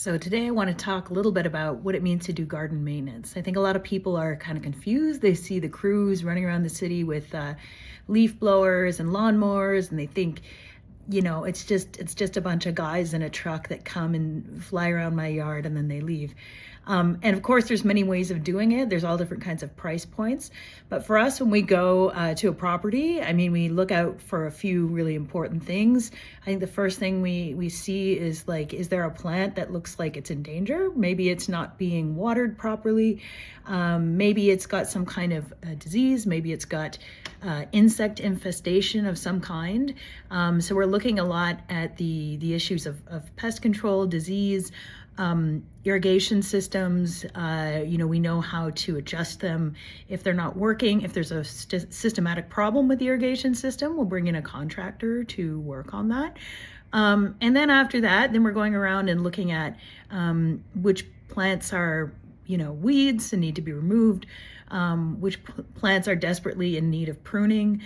So today I want to talk a little bit about what it means to do garden maintenance. I think a lot of people are kind of confused. They see the crews running around the city with leaf blowers and lawnmowers, and they think, it's just a bunch of guys in a truck that come and fly around my yard and then they leave. And of course, there's many ways of doing it. There's all different kinds of price points. But for us, when we go to a property, we look out for a few really important things. I think the first thing we see is is there a plant that looks like it's in danger? Maybe it's not being watered properly. Maybe it's got some kind of disease. Maybe it's got insect infestation of some kind. So we're looking a lot at the issues of pest control, disease, irrigation systems. We know how to adjust them if they're not working. If there's a systematic problem with the irrigation system, we'll bring in a contractor to work on that. And then after that, then we're going around and looking at which plants are weeds and need to be removed, which plants are desperately in need of pruning.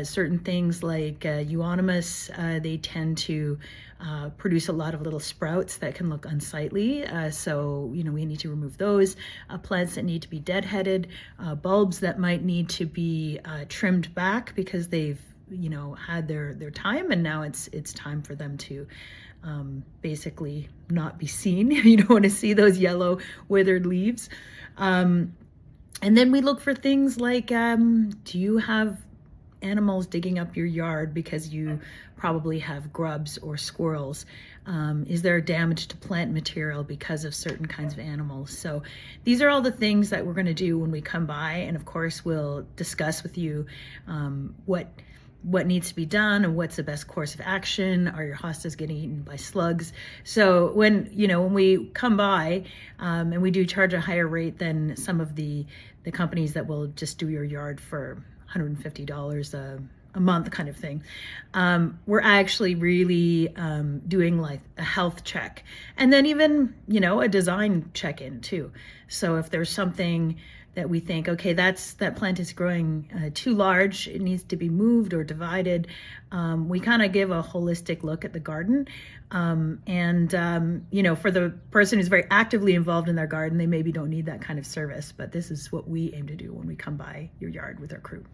Certain things like euonymus, they tend to produce a lot of little sprouts that can look unsightly. So we need to remove those. Plants that need to be deadheaded, bulbs that might need to be trimmed back because they've had their time, and now it's time for them to basically not be seen. You don't want to see those yellow withered leaves. And then we look for things like, do you have animals digging up your yard because you probably have grubs or squirrels? Is there damage to plant material because of certain kinds of animals? So these are all the things that we're going to do when we come by. And of course, we'll discuss with you what needs to be done and what's the best course of action. Are your hostas getting eaten by slugs? So when we come by, and we do charge a higher rate than some of the companies that will just do your yard for $150 a month kind of thing, we're actually really doing like a health check, and then even a design check-in too. So if there's something that we think, okay, that plant is growing too large, it needs to be moved or divided, we kind of give a holistic look at the garden. And for the person who's very actively involved in their garden, they maybe don't need that kind of service, but this is what we aim to do when we come by your yard with our crew.